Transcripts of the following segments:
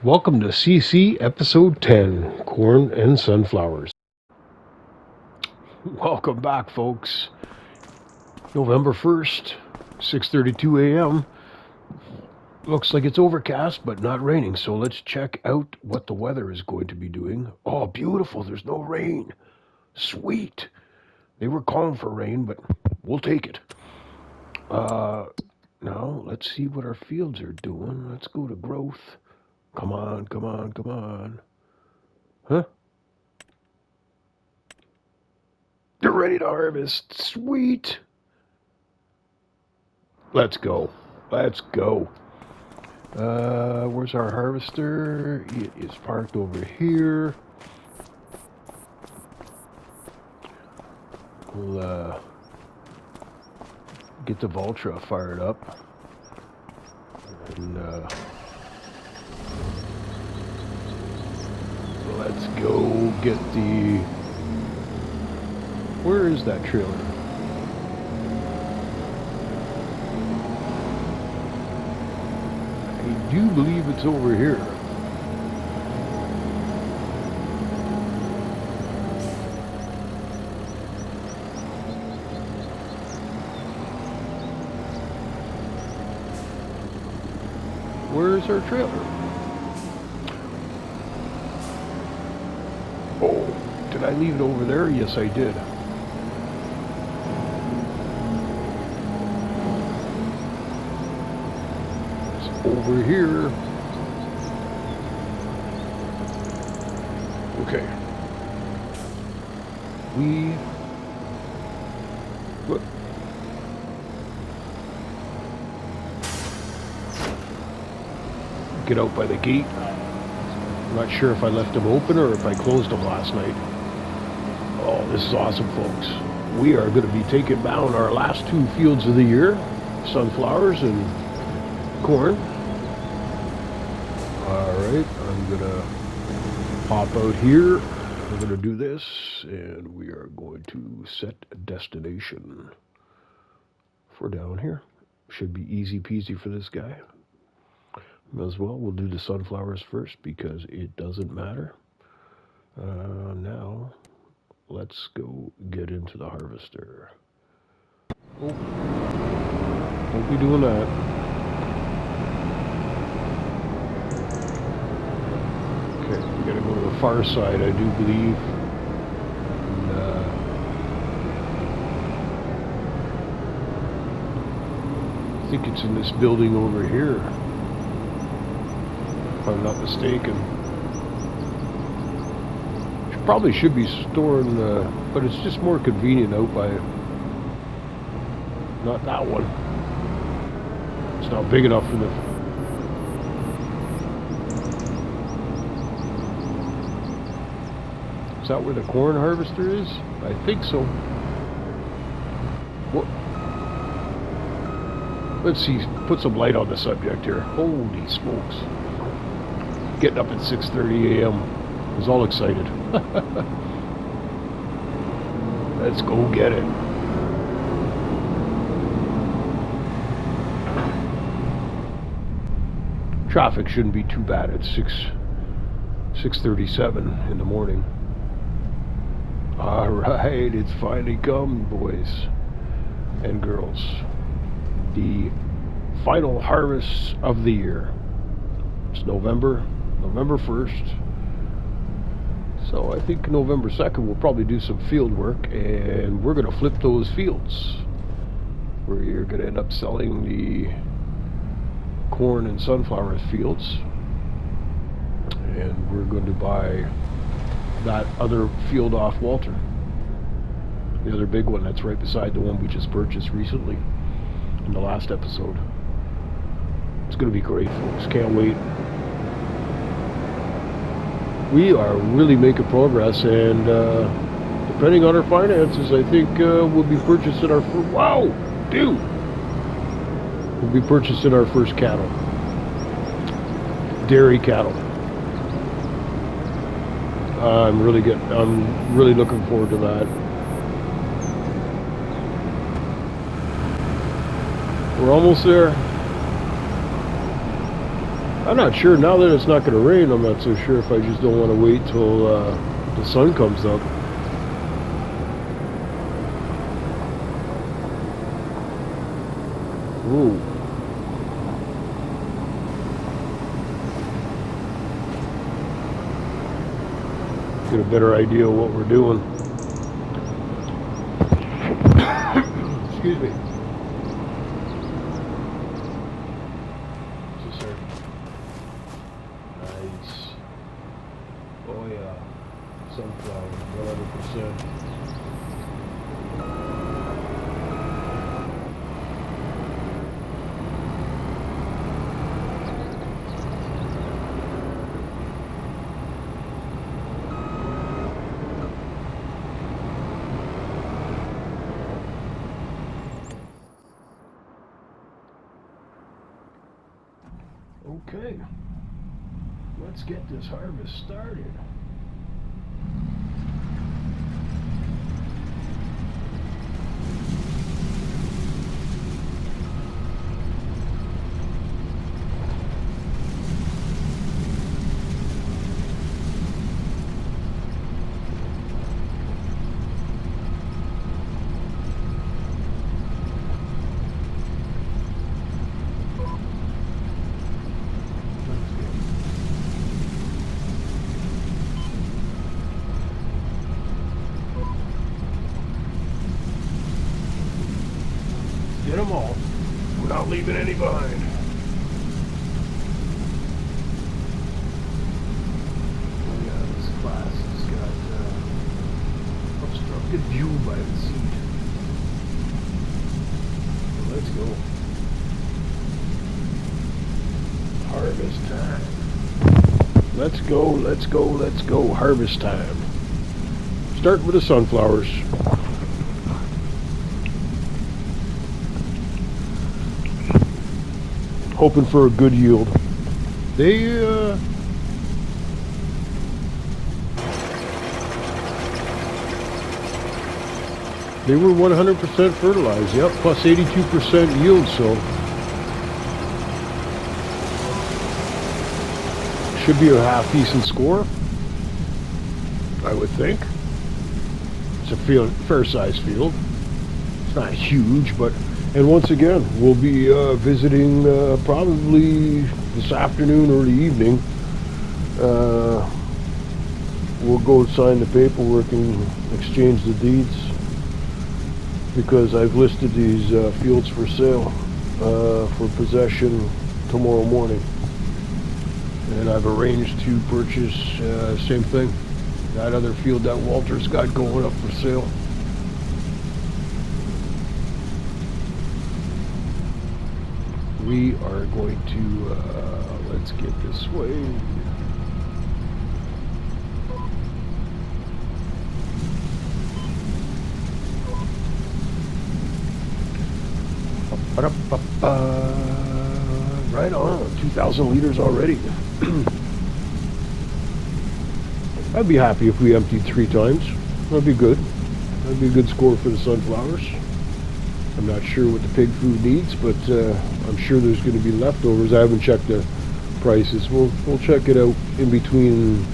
Welcome to CC Episode 10, Corn and Sunflowers. Welcome back, folks. November 1st, 6:32 a.m. Looks like it's overcast, but not raining, so let's check out what the weather is going to be doing. Oh, beautiful, there's no rain. Sweet. They were calling for rain, but we'll take it. Now, let's see what our fields are doing. Let's go to growth. Come on, come on, come on. Huh? They're ready to harvest. Sweet. Let's go. Let's go. Where's our harvester? It is parked over here. We'll get the Vultra fired up. And let's go get the... Where is that trailer? I do believe it's over here. Where's our trailer? Oh, did I leave it over there? Yes, I did. It's over here. Okay. Look. Get out by the gate. I'm not sure if I left them open or if I closed them last night. Oh, this is awesome, folks. We are going to be taking down our last two fields of the year, sunflowers and corn. All right, I'm going to pop out here. We're going to do this, and we are going to set a destination for down here. Should be easy peasy for this guy. As well, we'll do the sunflowers first because it doesn't matter. Now, let's go get into the harvester. Oh, don't be doing that. Okay, we gotta go to the far side, I do believe. And, I think it's in this building over here. If I'm not mistaken. Probably should be storing, but it's just more convenient out by, not that one. It's not big enough for the, is that where the corn harvester is? I think so. What? Let's see, put some light on the subject here. Holy smokes. Getting up at 6:30 a.m. I was all excited. Let's go get it. Traffic shouldn't be too bad at 6:37 in the morning. All right, it's finally come, boys and girls. The final harvest of the year. It's November 1st. So I think November 2nd we'll probably do some field work, and we're going to flip those fields. We're going to end up selling the corn and sunflower fields, and we're going to buy that other field off Walter. The other big one that's right beside the one we just purchased recently in the last episode. It's going to be great, folks. Can't wait. We are really making progress, and depending on our finances, I think we'll be purchasing our first... Wow, dude! We'll be purchasing our first cattle. Dairy cattle. I'm really looking forward to that. We're almost there. I'm not sure. Now that it's not going to rain, I'm not so sure if I just don't want to wait till the sun comes up. Ooh. Get a better idea of what we're doing. Excuse me. Is this our... Nice. Oh yeah. Sunflower, 100%. Okay, let's get this harvest started. Get them all. We're not leaving any behind. Oh yeah, this class has got obstructed view by the seat. Let's go. Harvest time. Let's go, let's go, let's go. Harvest time. Start with the sunflowers. Hoping for a good yield. They were 100% fertilized, yep, plus 82% yield, so should be a half decent score, I would think. It's a fair size field. It's not huge, but and once again, we'll be visiting probably this afternoon or the evening. We'll go sign the paperwork and exchange the deeds, because I've listed these fields for sale for possession tomorrow morning. And I've arranged to purchase, same thing, that other field that Walter's got going up for sale. We are going to, let's get this way. Right on, 2,000 liters already. I'd be happy if we emptied 3 times. That'd be good. That'd be a good score for the sunflowers. I'm not sure what the pig food needs, but I'm sure there's going to be leftovers. I haven't checked the prices. We'll check it out in between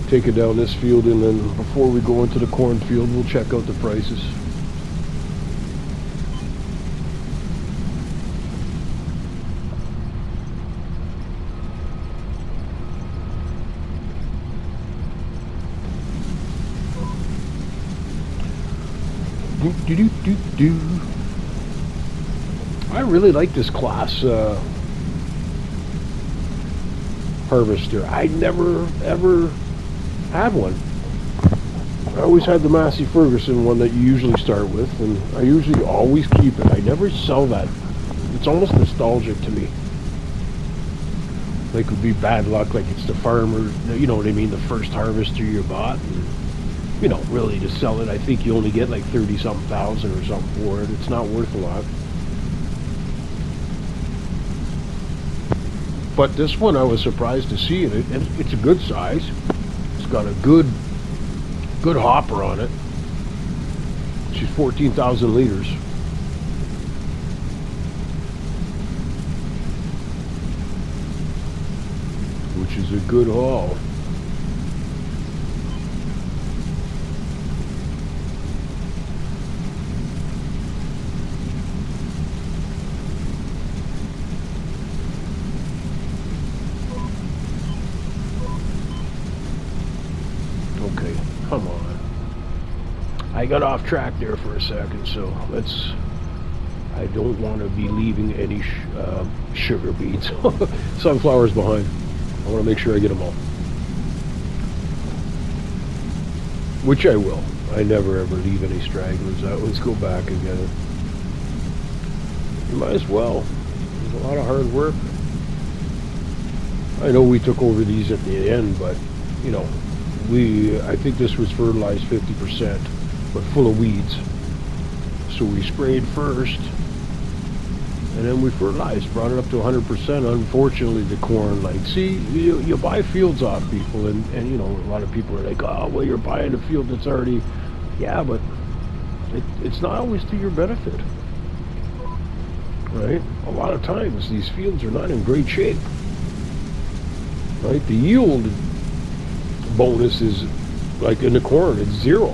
taking down this field, and then before we go into the cornfield, we'll check out the prices. I really like this class harvester. I never ever had one. I always had the Massey Ferguson one that you usually start with, and I usually always keep it. I never sell that. It's almost nostalgic to me. Like it would be bad luck, like it's the farmer, you know what I mean, the first harvester you bought. And, you know, really to sell it, I think you only get like 30-something thousand or something for it. It's not worth a lot. But this one I was surprised to see it. It's a good size. It's got a good hopper on it. She's 14,000 liters. which is a good haul. Okay, come on. I got off track there for a second, so I don't want to be leaving any sugar beets, sunflowers behind. I want to make sure I get them all. Which I will. I never ever leave any stragglers out. Let's go back and get it. You might as well. There's a lot of hard work. I know we took over these at the end, but, you know, I think this was fertilized 50%, but full of weeds. So we sprayed first, and then we fertilized, brought it up to 100%. Unfortunately, the corn, like, see, you buy fields off people, and you know, a lot of people are like, oh, well, you're buying a field that's already, yeah, but it's not always to your benefit, right? A lot of times, these fields are not in great shape, right? The yield bonus is, like in the corn, it's zero.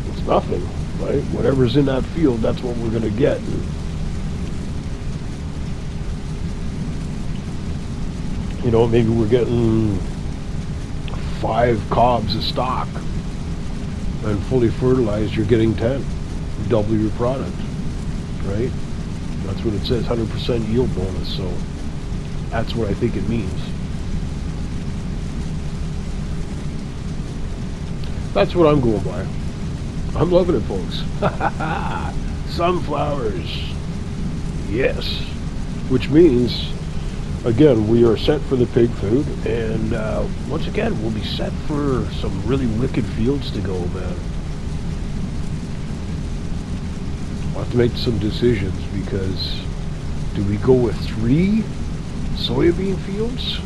It's nothing, right? Whatever's in that field, that's what we're going to get. You know, maybe we're getting 5 cobs of stock, and fully fertilized, you're getting 10. Double your product, right? That's what it says, 100% yield bonus, so that's what I think it means. That's what I'm going by. I'm loving it, folks. Sunflowers. Yes. Which means, again, we are set for the pig food, and once again, we'll be set for some really wicked fields to go, man. We'll have to make some decisions, because do we go with 3 soybean fields?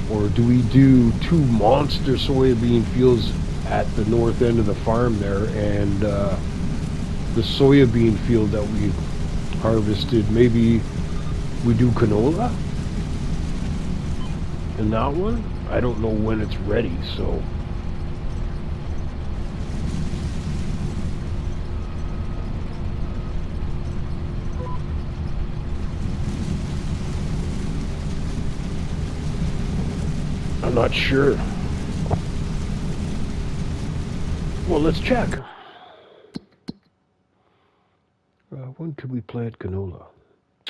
Or do we do 2 monster soybean fields at the north end of the farm there, and the soybean field that we harvested, maybe we do canola in that one? I don't know when it's ready, so I'm not sure. Well, let's check. When could we plant canola?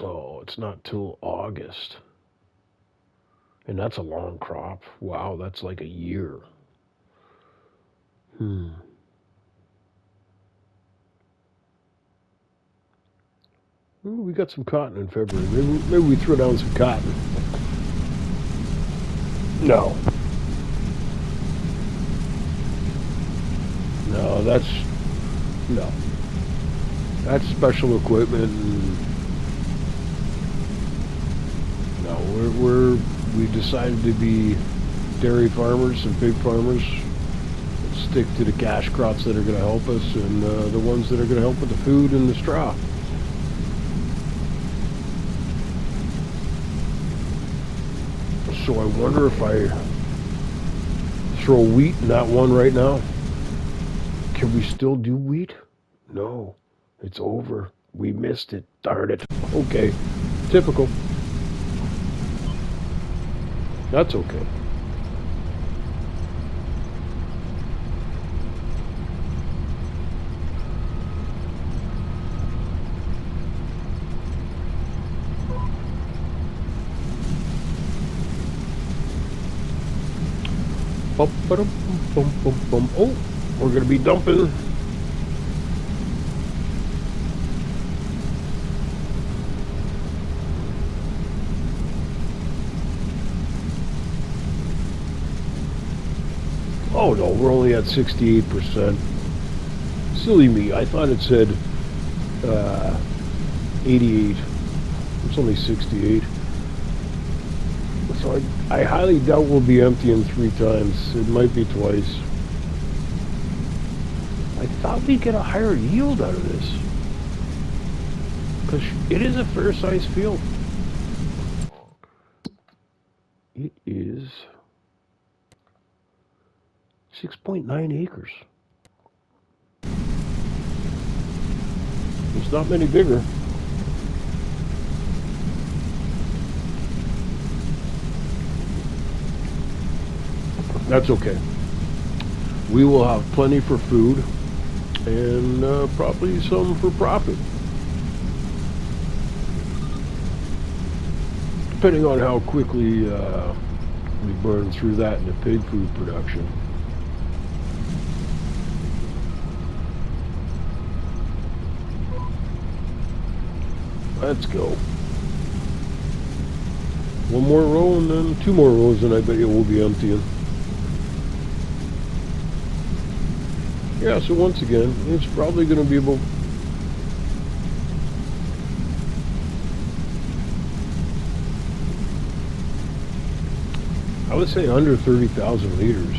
Oh, it's not till August. And that's a long crop. Wow, that's like a year. Ooh, we got some cotton in February. Maybe we throw down some cotton. No. No, that's special equipment. And no, we decided to be dairy farmers and pig farmers. Stick to the cash crops that are going to help us, and the ones that are going to help with the food and the straw. So I wonder if I throw wheat in that one right now. Can we still do wheat? No, it's over. We missed it. Darn it. Okay, typical. That's okay. Oh, we're going to be dumping. Oh no, we're only at 68%. Silly me, I thought it said 88. It's only 68. So I highly doubt we'll be emptying 3 times. It might be twice. I thought we'd get a higher yield out of this, because it is a fair-sized field. It is 6.9 acres. There's not many bigger. That's okay. We will have plenty for food and probably some for profit. Depending on how quickly we burn through that in the pig food production. Let's go. One more row and then 2 more rows, and I bet you we'll be emptying. Yeah, so once again, it's probably going to be about I would say under 30,000 liters.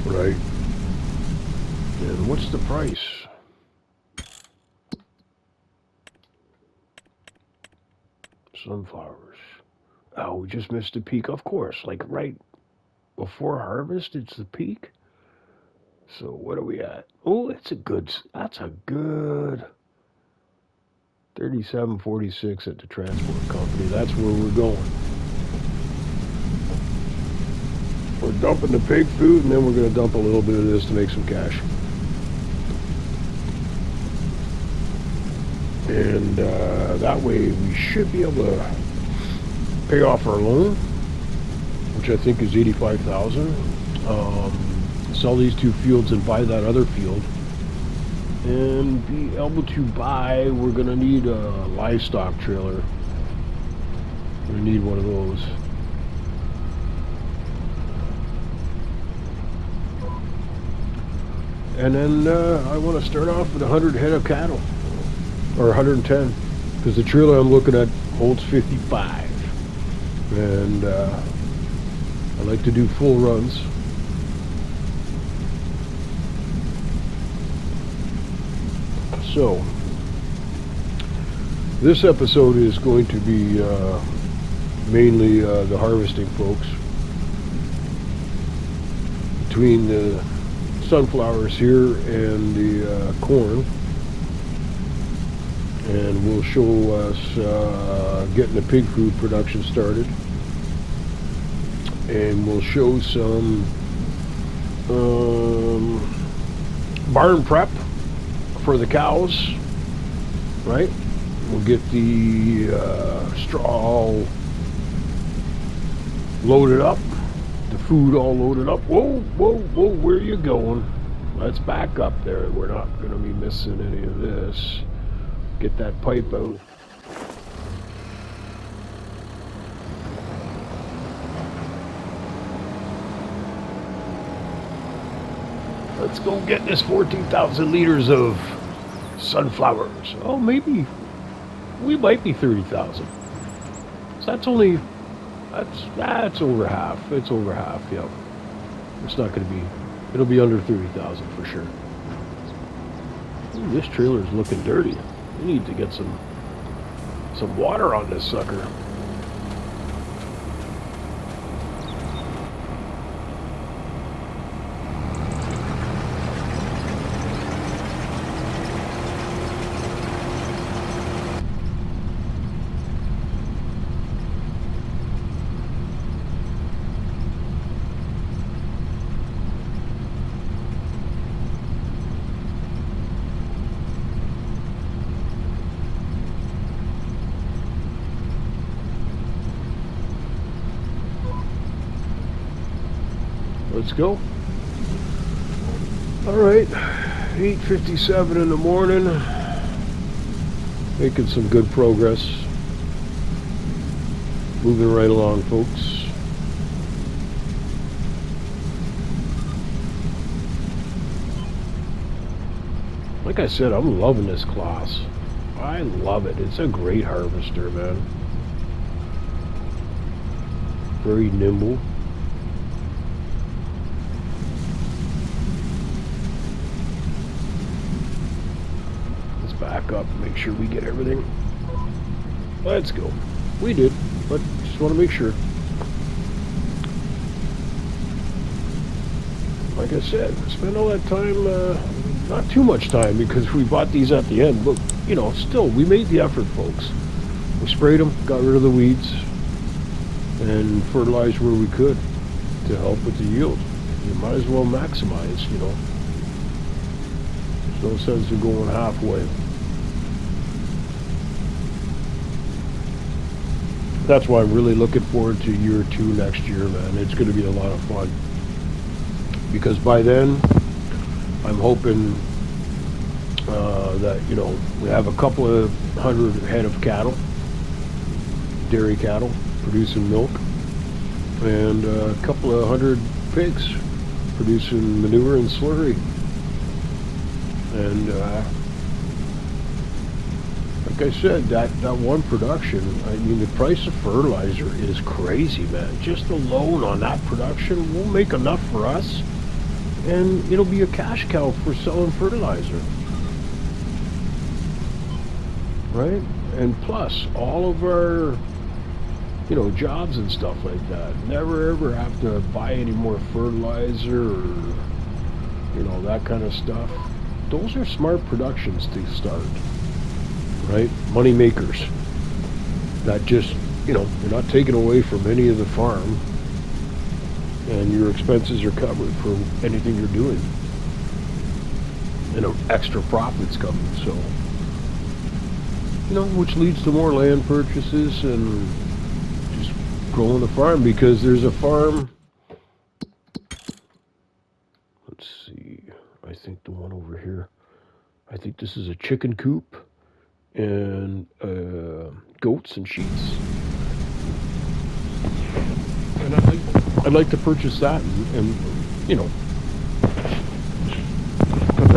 Right. And what's the price? Sunflowers. Oh, we just missed the peak. Of course, like right before harvest, it's the peak. So what are we at? Oh, that's a good 37.46 at the transport company. That's where we're going. We're dumping the pig food, and then we're going to dump a little bit of this to make some cash. And that way we should be able to pay off our loan, which I think is $85,000. Sell these 2 fields and buy that other field, and be able to buy. We're gonna need a livestock trailer. We're gonna need one of those. And then I want to start off with 100 head of cattle, or 110, because the trailer I'm looking at holds 55, and I like to do full runs. So this episode is going to be mainly the harvesting, folks. Between the sunflowers here and the corn, and we'll show us getting the pig food production started, and we'll show some barn prep for the cows, right? We'll get the straw loaded up, the food all loaded up. Whoa, whoa, whoa, where are you going? Let's back up there. We're not going to be missing any of this. Get that pipe out. Let's go get this 14,000 liters of sunflowers. Oh, maybe we might be 30,000. So that's only, that's over half. It's over half, yep. It's not going to be, it'll be under 30,000 for sure. Ooh, this trailer is looking dirty. We need to get some water on this sucker. Let's go. All right, 8:57 in the morning. Making some good progress. Moving right along, folks. Like I said, I'm loving this class. I love it. It's a great harvester, man. Very nimble. Back up and make sure we get everything. Let's go. We did, but just want to make sure. like I said, spend all that time, not too much time because we bought these at the end, but, you know, still, we made the effort, folks. We sprayed them, got rid of the weeds, and fertilized where we could to help with the yield. You might as well maximize, you know. There's no sense in going halfway. That's why I'm really looking forward to year 2 next year, man. It's going to be a lot of fun. Because by then, I'm hoping that, you know, we have a couple of hundred head of cattle, dairy cattle, producing milk, and a couple of hundred pigs producing manure and slurry. And like I said, that one production, I mean, the price of fertilizer is crazy, man. Just alone on that production will make enough for us, and it'll be a cash cow for selling fertilizer, right? And plus, all of our, you know, jobs and stuff like that. Never ever have to buy any more fertilizer or, you know, that kind of stuff. Those are smart productions to start, right? Money makers that just, you know, you're not taking away from any of the farm, and your expenses are covered for anything you're doing, and extra profits coming. So, you know, which leads to more land purchases and just growing the farm, because there's a farm. Let's see. I think the one over here, I think this is a chicken coop and goats and sheets. And I'd like to purchase that, and you know,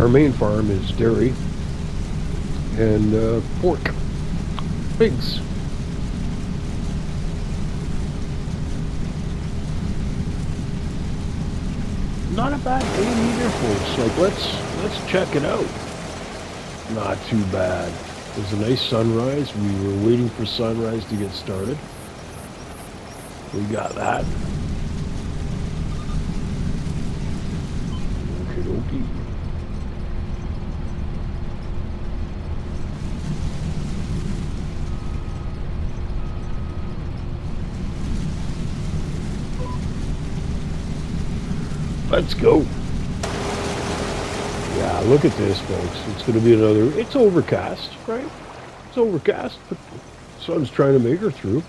our main farm is dairy and pork, pigs. Not a bad game either, folks. Like, let's check it out. Not too bad. It was a nice sunrise. We were waiting for sunrise to get started. We got that. Okie dokie. Let's go. Yeah, look at this, folks. It's going to be another... It's overcast, right? It's overcast, but the sun's trying to make her through.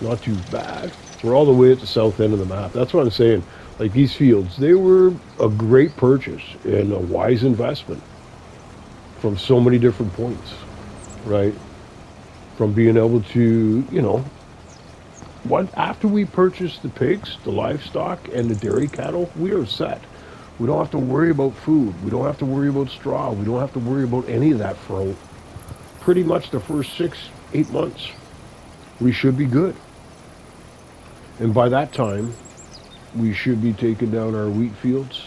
Not too bad. We're all the way at the south end of the map. That's what I'm saying. Like, these fields, they were a great purchase and a wise investment from so many different points, right? From being able to, you know, after we purchased the pigs, the livestock, and the dairy cattle, we are set. We don't have to worry about food. We don't have to worry about straw. We don't have to worry about any of that for pretty much the first 6-8 months. We should be good. And by that time, we should be taking down our wheat fields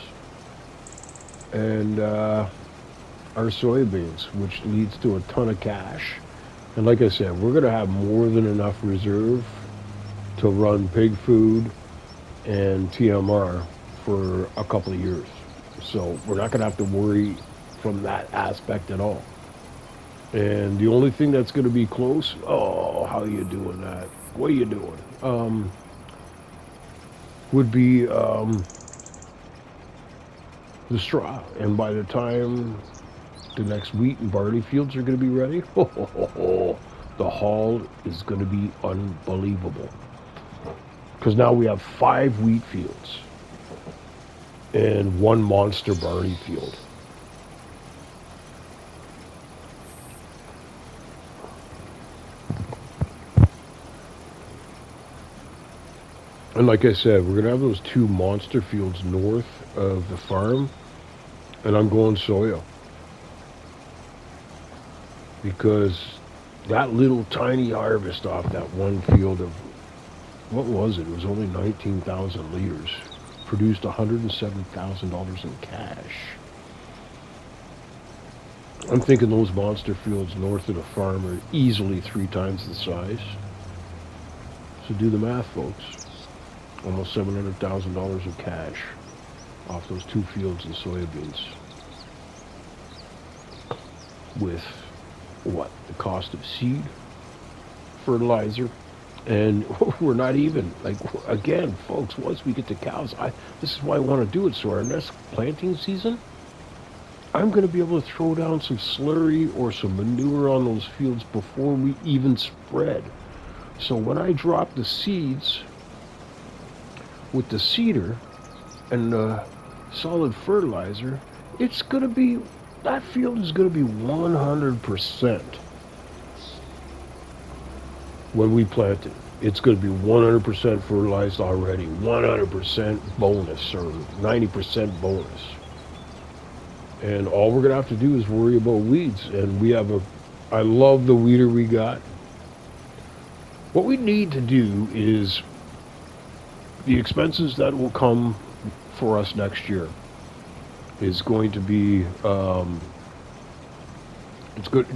and our soybeans, which leads to a ton of cash. And like I said, we're going to have more than enough reserve to run pig food and TMR for a couple of years. So we're not going to have to worry from that aspect at all. And the only thing that's going to be close, oh, how are you doing that? What are you doing? Would be the straw. And by the time the next wheat and barley fields are going to be ready, the haul is going to be unbelievable. Because now we have 5 wheat fields and 1 monster barley field. And like I said, we're going to have those 2 monster fields north of the farm, and I'm going soya. Because that little tiny harvest off that one field of, what was it? It was only 19,000 liters. Produced $107,000 in cash. I'm thinking those monster fields north of the farm are easily 3 times the size. So do the math, folks. Almost $700,000 in cash off those 2 fields of soybeans. With what? The cost of seed, fertilizer, and we're not even, like, again, folks, once we get the cows, this is why I want to do it, so our next planting season, I'm going to be able to throw down some slurry or some manure on those fields before we even spread. So when I drop the seeds with the seeder and the solid fertilizer, it's going to be, that field is going to be 100%. When we plant it, it's going to be 100% fertilized already, 100% bonus, or 90% bonus. And all we're going to have to do is worry about weeds. And we have I love the weeder we got. What we need to do is, the expenses that will come for us next year is going to be,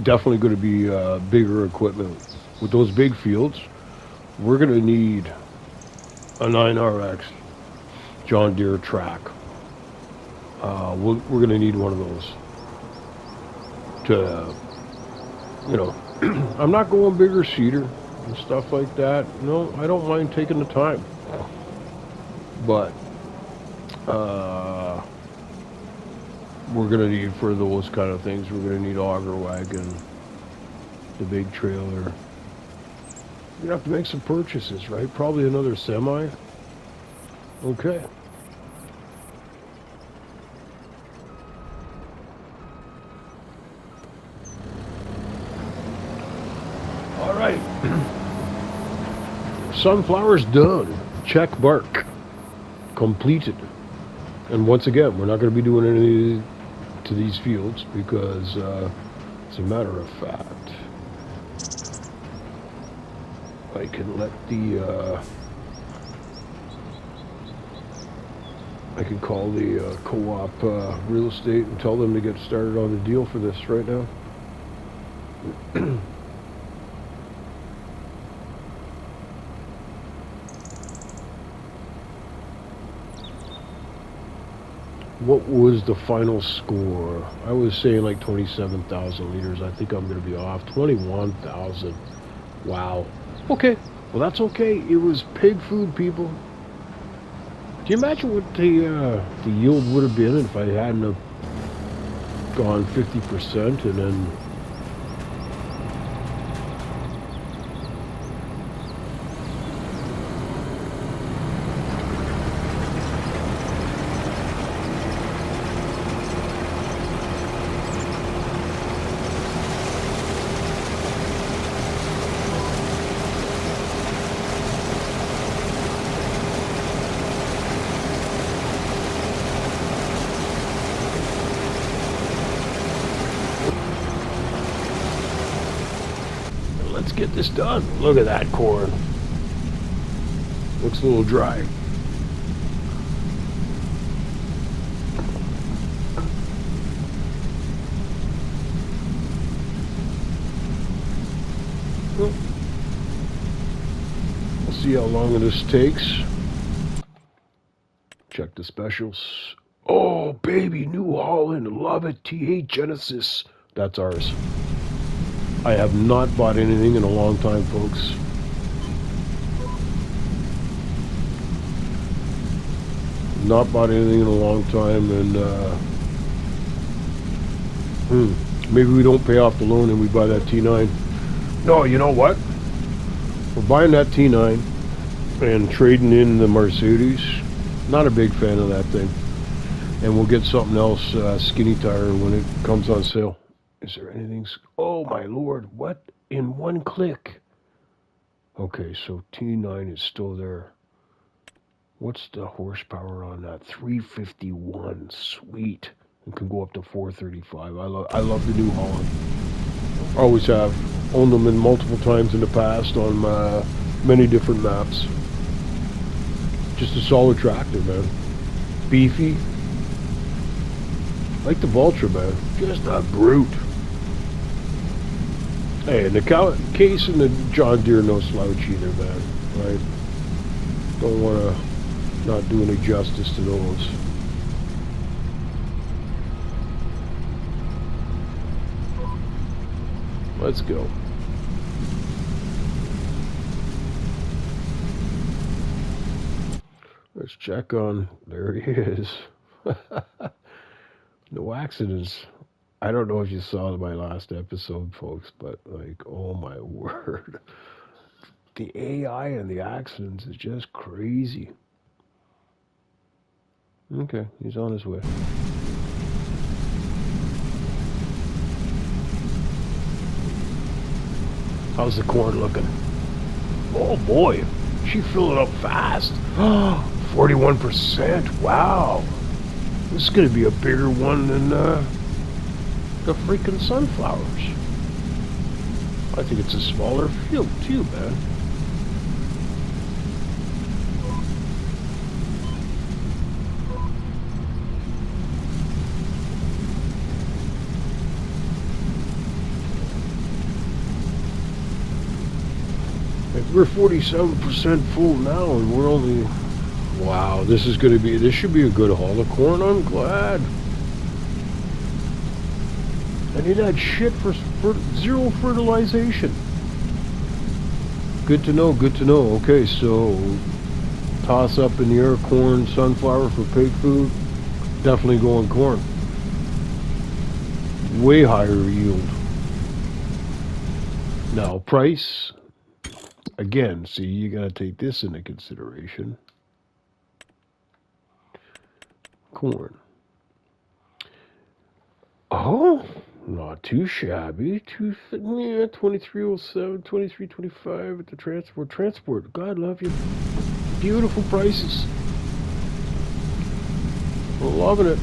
definitely going to be bigger equipment. With those big fields, we're going to need a 9RX John Deere track. We're going to need one of those to, I'm not going bigger seeder and stuff like that. No, I don't mind taking the time. But we're going to need, for those kind of things, we're going to need auger wagon, the big trailer. We're going to have to make some purchases, right? Probably another semi. Okay. All right. Sunflower's done. Check mark. Completed. And once again, we're not going to be doing anything to these fields because, as a matter of fact, I can let I can call the co-op real estate and tell them to get started on the deal for this right now. What was the final score? I was saying like 27,000 liters. I think I'm going to be off. 21,000. Wow. Okay. Well, that's okay. It was pig food, people. Do you imagine what the yield would have been if I hadn't have gone 50% and then... Let's get this done. Look at that corn. Looks a little dry. Well, we'll see how long this takes. Check the specials. Oh, baby, New Holland. Love it. T8 Genesis. That's ours. I have not bought anything in a long time, folks. Not bought anything in a long time, and maybe we don't pay off the loan and we buy that T9. No, you know what? We're buying that T9 and trading in the Mercedes. Not a big fan of that thing. And we'll get something else, skinny tire, when it comes on sale. Is there anything? Oh my lord, what? In one click. Okay, so T9 is still there. What's the horsepower on that? 351. Sweet. It can go up to 435. I love the New Holland. Always have. Owned them in multiple times in the past on many different maps. Just a solid tractor, man. Beefy. Like the Vulture, man. Just a brute. Hey, and the case and the John Deere no slouch either, man. Right? Don't want to not do any justice to those. Let's go. Let's check on. There he is. No accidents. I don't know if you saw my last episode, folks, but like, oh my word. The AI and the accidents is just crazy. Okay, he's on his way. How's the corn looking? Oh boy, she filled it up fast. 41%. Wow. This is going to be a bigger one than the freaking sunflowers. I think it's a smaller field too, man. We're 47% full now, and we're only... Wow, this should be a good haul of corn. I'm glad. I need that shit for zero fertilization. Good to know, good to know. Okay, so toss up in the air corn, sunflower for pig food. Definitely going corn. Way higher yield. Now, price... Again, see, you got to take this into consideration. Corn. Oh, not too shabby. 2307, 2325 at the transport. Transport, God love you. Beautiful prices. We're loving it.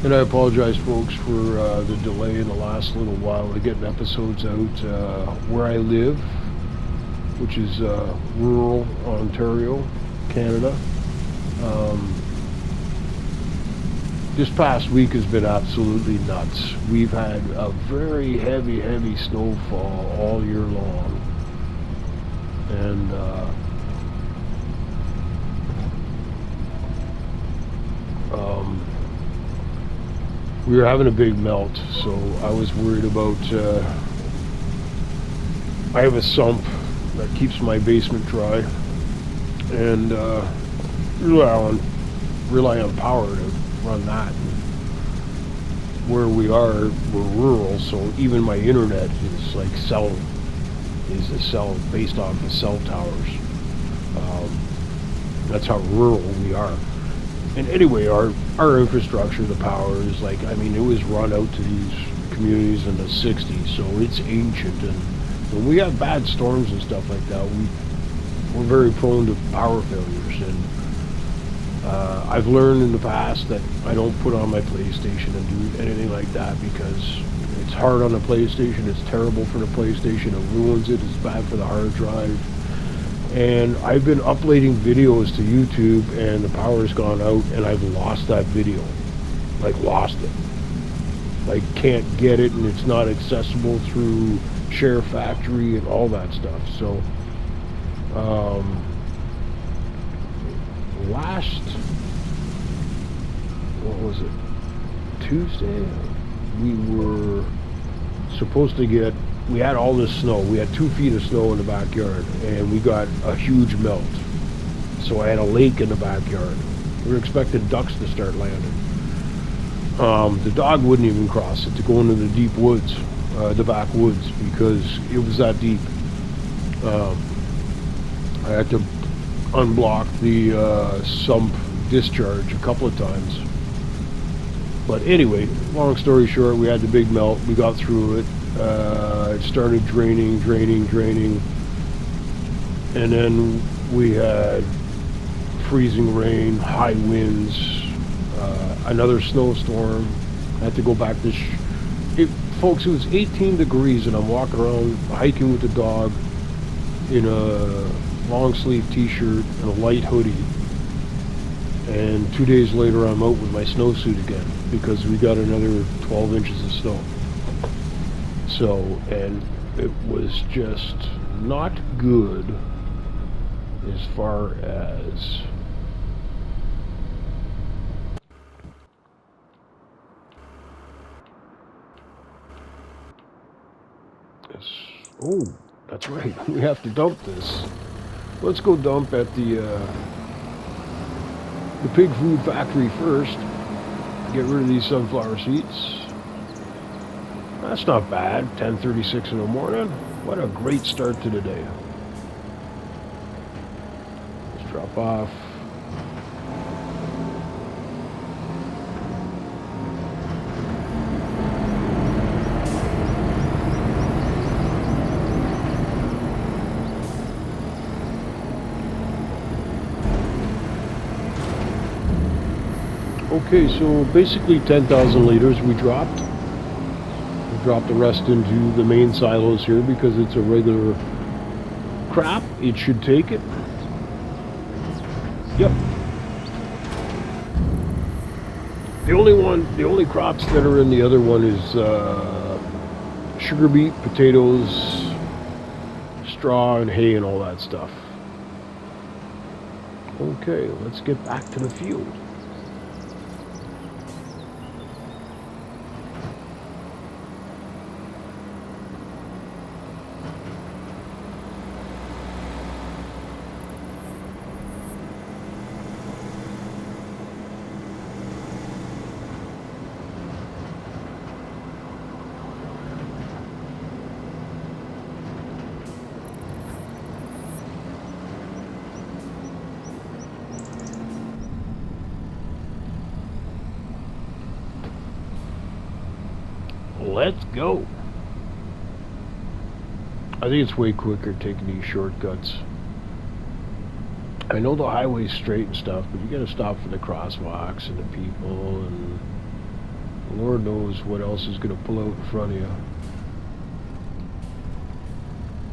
And I apologize, folks, for the delay in the last little while to getting episodes out where I live, which is rural Ontario, Canada. This past week has been absolutely nuts. We've had a very heavy snowfall all year long. And we were having a big melt, so I was worried about... I have a sump that keeps my basement dry, and rely on power to run that. Where we are, we're rural, so even my internet is like a cell based off of cell towers. That's how rural we are. And anyway, our infrastructure, the power is like, I mean, it was run out to these communities in the 60s, so it's ancient, and when we have bad storms and stuff like that, we're very prone to power failures. And I've learned in the past that I don't put on my PlayStation and do anything like that, because it's hard on the PlayStation, it's terrible for the PlayStation, it ruins it, it's bad for the hard drive. And I've been uploading videos to YouTube, and the power's gone out, and I've lost that video. Like, lost it. Like, can't get it, and it's not accessible through Share Factory and all that stuff. So last, what was it, Tuesday, we were supposed to get, we had all this snow, we had 2 feet of snow in the backyard, and we got a huge melt. So I had a lake in the backyard. We were expecting ducks to start landing. The dog wouldn't even cross it to go into the deep woods, the backwoods, because it was that deep. I had to unblock the sump discharge a couple of times. But anyway, long story short, we had the big melt. We got through it. It started draining, and then we had freezing rain, high winds, another snowstorm. I had to go back to folks, it was 18 degrees, and I'm walking around hiking with the dog in a long sleeve t-shirt and a light hoodie, and 2 days later I'm out with my snowsuit again because we got another 12 inches of snow. So, and it was just not good as far as Oh, that's right. We have to dump this. Let's go dump at the pig food factory first. Get rid of these sunflower seeds. That's not bad. 10:36 in the morning. What a great start to the day. Let's drop off. Okay, so basically 10,000 liters we dropped. We dropped the rest into the main silos here because it's a regular crap. It should take it. Yep. The only crops that are in the other one is sugar beet, potatoes, straw, and hay and all that stuff. Okay, let's get back to the field. Let's go. I think it's way quicker taking these shortcuts. I know the highway's straight and stuff, but you gotta stop for the crosswalks and the people, and Lord knows what else is gonna pull out in front of you.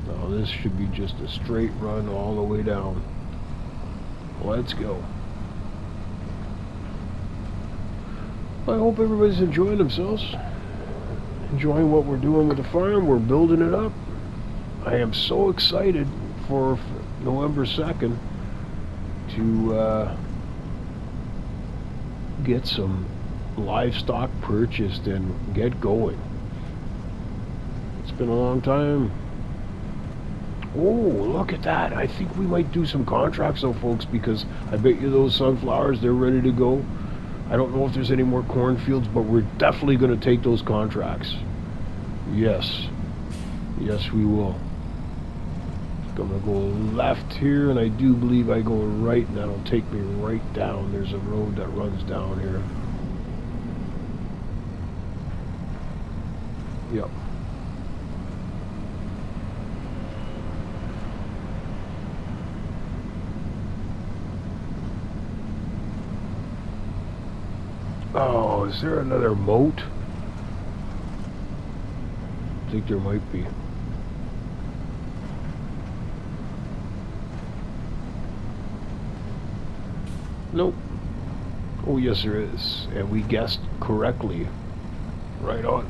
Now this should be just a straight run all the way down. Let's go. I hope everybody's enjoying themselves. Enjoying what we're doing with the farm. We're building it up. I am so excited for November 2nd to get some livestock purchased and get going. It's been a long time. Oh, look at that. I think we might do some contracts though, folks, because I bet you those sunflowers, they're ready to go. I don't know if there's any more cornfields, but we're definitely going to take those contracts. Yes. Yes, we will. I'm going to go left here, and I do believe I go right, and that'll take me right down. There's a road that runs down here. Yep. Oh, is there another moat? I think there might be. Nope. Oh, yes, there is. And we guessed correctly. Right on.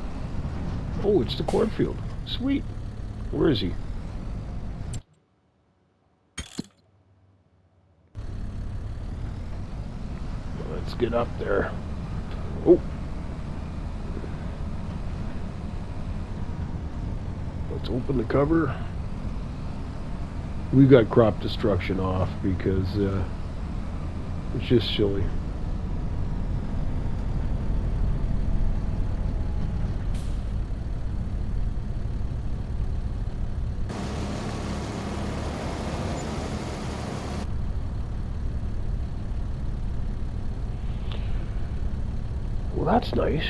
Oh, it's the cornfield. Sweet. Where is he? Let's get up there. Oh. Let's open the cover. We got crop destruction off because it's just silly. Well, that's nice.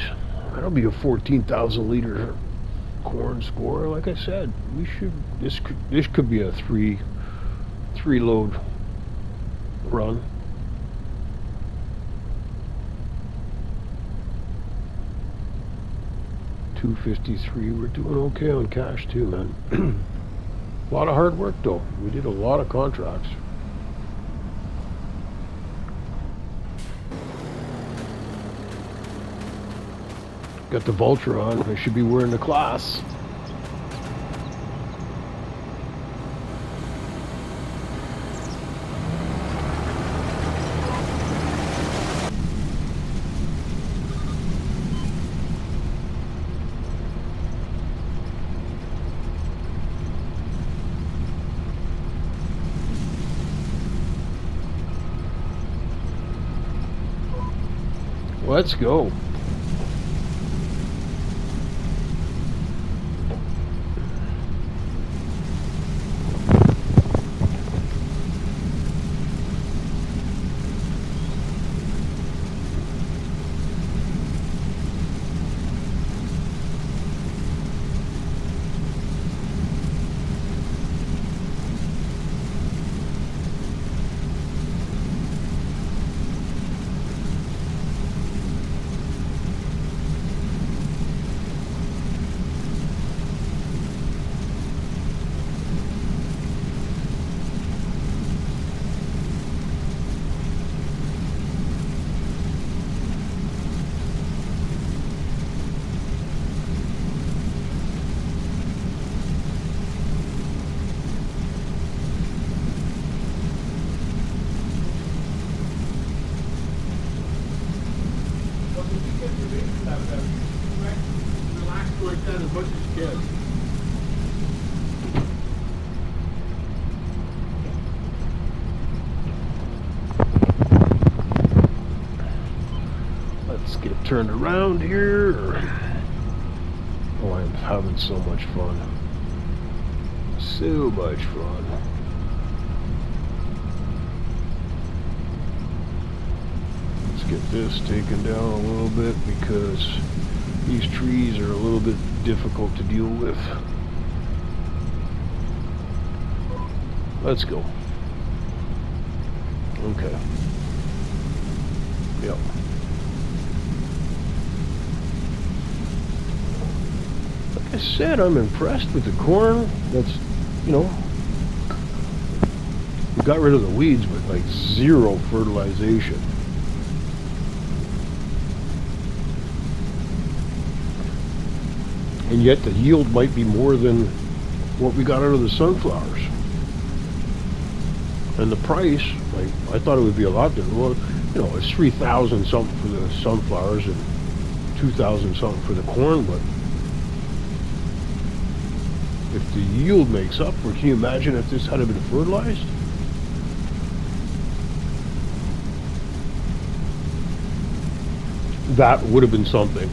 That'll be a 14,000 liter corn score. Like I said, we should. This could be a three load run. $253. We're doing okay on cash too, man. A lot of hard work though. We did a lot of contracts. Got the Vulture on. I should be wearing the class. Let's go. Relax like that as much as you can. Let's get turned around here. Oh, I'm having so much fun. So much fun. Let's get this taken down a little bit because these trees are a little bit difficult to deal with. Let's go. Okay. Yep. Like I said, I'm impressed with the corn. That's, you know, we got rid of the weeds with like zero fertilization. And yet the yield might be more than what we got out of the sunflowers. And the price, like, I thought it would be a lot different. Well, you know, it's 3,000 something for the sunflowers and 2,000 something for the corn, but if the yield makes up for it, can you imagine if this had been fertilized? That would have been something.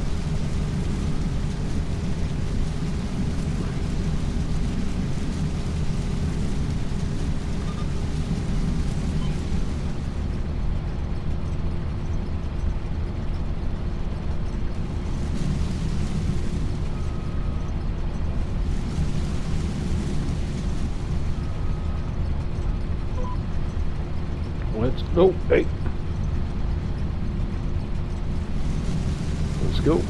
Let's go. Hey. Let's go.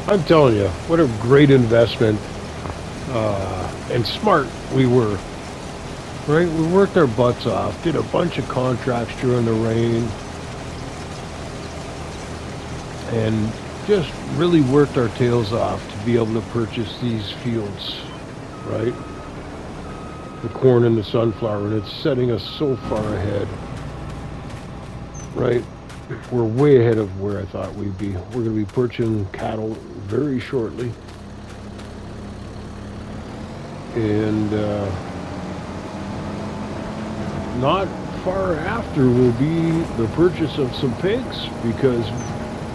I'm telling you, what a great investment and smart we were. Right? We worked our butts off, did a bunch of contracts during the rain, and just really worked our tails off to be able to purchase these fields, right? The corn and the sunflower, and it's setting us so far ahead, right? We're way ahead of where I thought we'd be. We're going to be purchasing cattle very shortly. And not far after will be the purchase of some pigs, because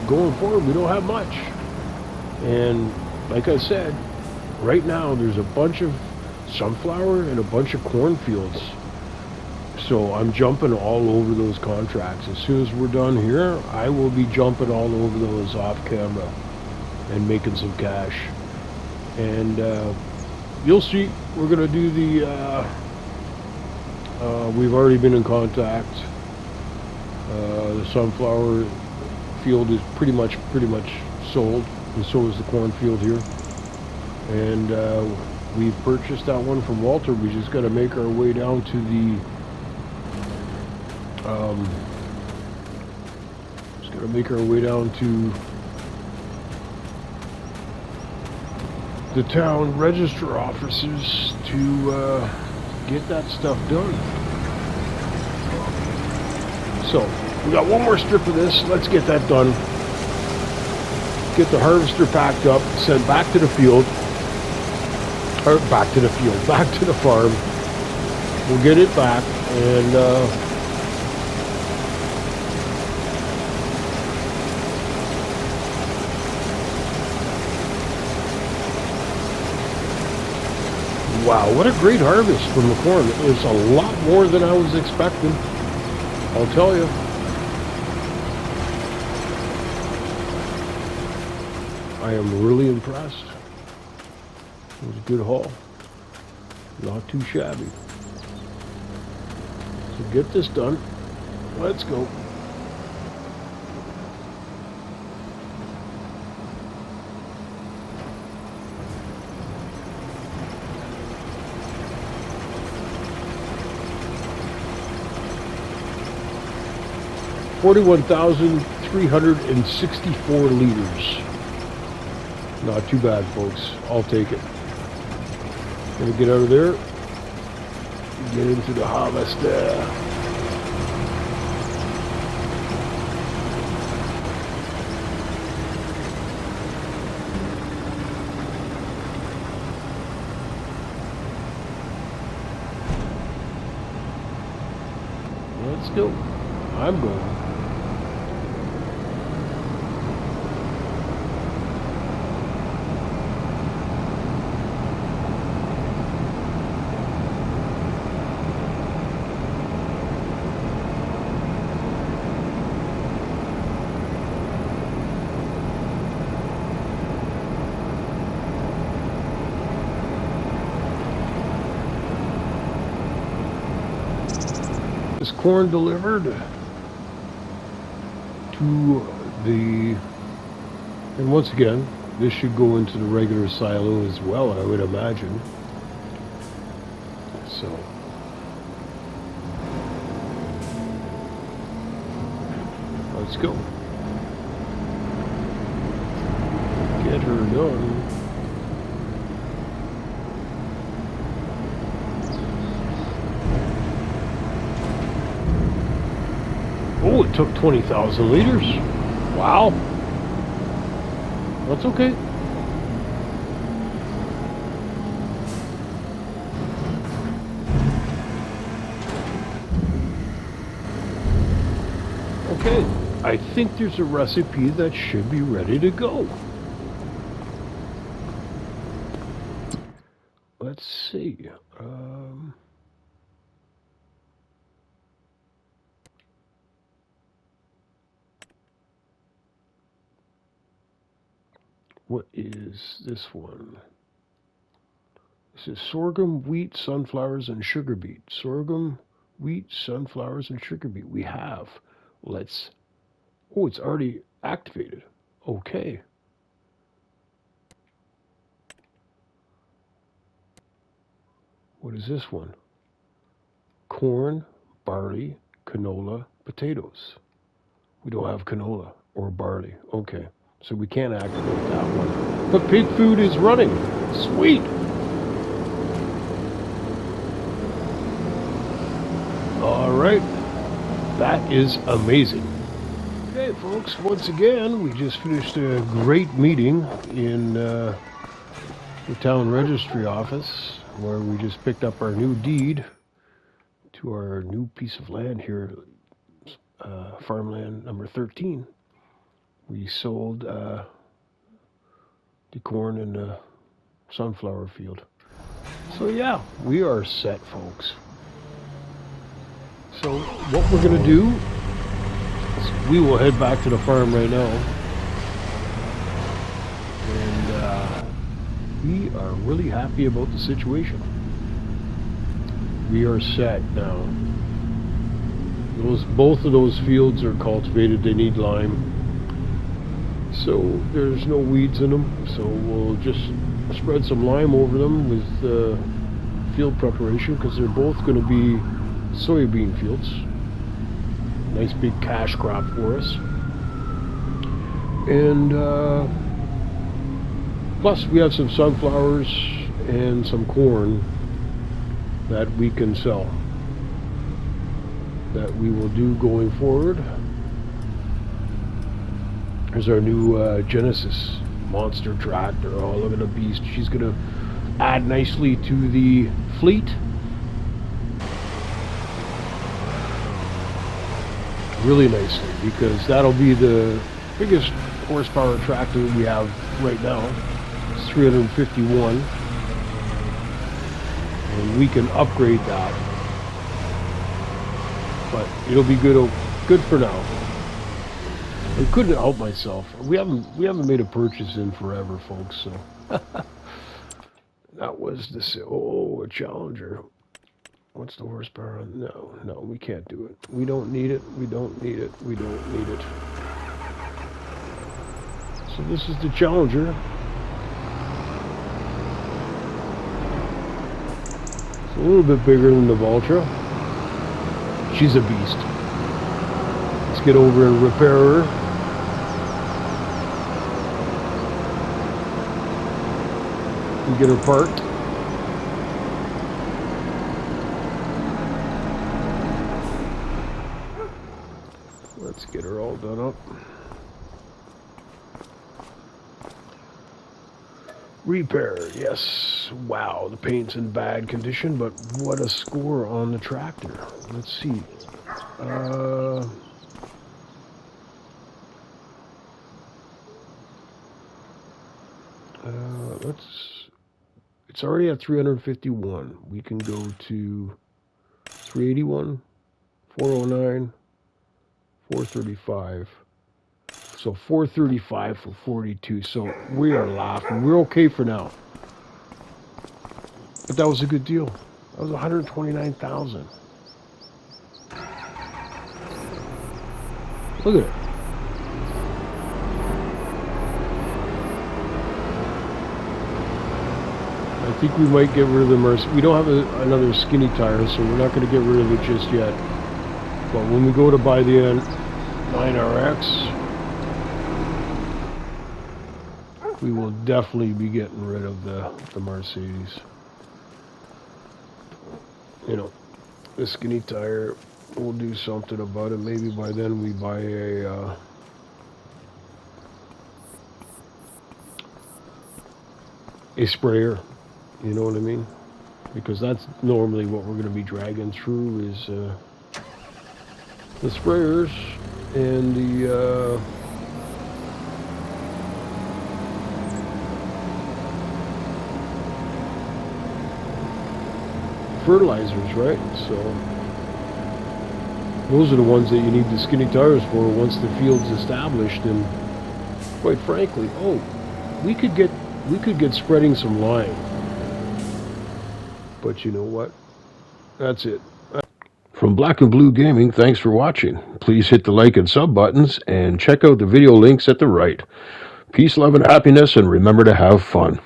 going forward we don't have much. And like I said, right now there's a bunch of sunflower and a bunch of cornfields. So I'm jumping all over those contracts. As soon as we're done here, I will be jumping all over those off camera and making some cash. And you'll see, we're gonna do the we've already been in contact. The sunflower field is pretty much sold, and so is the cornfield here. And we purchased that one from Walter. We just got to make our way down to the Just gonna make our way down to the town register offices to get that stuff done. So, we got one more strip of this. Let's get that done. Get the harvester packed up, sent back to the field. Or back to the field, back to the farm. We'll get it back and wow, what a great harvest from the corn. It's a lot more than I was expecting, I'll tell you. I am really impressed. It was a good haul. Not too shabby. So get this done. Let's go. $41,364 liters. Not too bad, folks. I'll take it. Gonna get out of there. Get into the harvest. Let's go. I'm going. Corn delivered to the, and once again, this should go into the regular silo as well, I would imagine. So, let's go. Get her done. Oh, it took 20,000 liters. Wow. That's okay. Okay, I think there's a recipe that should be ready to go. Let's see. What is this one? This is sorghum, wheat, sunflowers, and sugar beet. Sorghum, wheat, sunflowers, and sugar beet. We have. Let's. Oh, it's already activated. Okay. What is this one? Corn, barley, canola, potatoes. We don't have canola or barley. Okay. So we can't activate that one. But pig food is running. Sweet. All right. That is amazing. Okay, folks, once again, we just finished a great meeting in the town registry office where we just picked up our new deed to our new piece of land here, farmland number 13. We sold the corn and the sunflower field. So yeah, we are set, folks. So what we're going to do is we will head back to the farm right now. And we are really happy about the situation. We are set now. Both of those fields are cultivated. They need lime. So there's no weeds in them, so we'll just spread some lime over them with field preparation, because they're both going to be soybean fields. Nice big cash crop for us. And plus we have some sunflowers and some corn that we can sell, that we will do going forward. Here's our new Genesis monster tractor. Oh, look at the beast. She's gonna add nicely to the fleet. Really nicely, because that'll be the biggest horsepower tractor we have right now. It's 351, and we can upgrade that, but it'll be good for now. I couldn't help myself. We haven't made a purchase in forever, folks. So that was a Challenger. What's the horsepower on? No, we can't do it. We don't need it. We don't need it. We don't need it. So this is the Challenger. It's a little bit bigger than the Valtra. She's a beast. Let's get over and repair her. And get her parked. Let's get her all done up. Repair, yes. Wow, the paint's in bad condition, but what a score on the tractor. Let's see. It's already at 351. We can go to 381, 409, 435. So 435 for 42. So we are laughing. We're okay for now. But that was a good deal. That was 129,000. Look at it. I think we might get rid of the Mercy. We don't have another skinny tire, so we're not going to get rid of it just yet. But when we go to buy the 9RX, we will definitely be getting rid of the Mercedes. You know, the skinny tire, we'll do something about it. Maybe by then we buy a sprayer. You know what I mean? Because that's normally what we're going to be dragging through is the sprayers and the fertilizers, right? So those are the ones that you need the skinny tires for once the field's established. And quite frankly, we could get spreading some line. But you know what? That's it. From Black and Blue Gaming, thanks for watching. Please hit the like and sub buttons and check out the video links at the right. Peace, love, and happiness, and remember to have fun.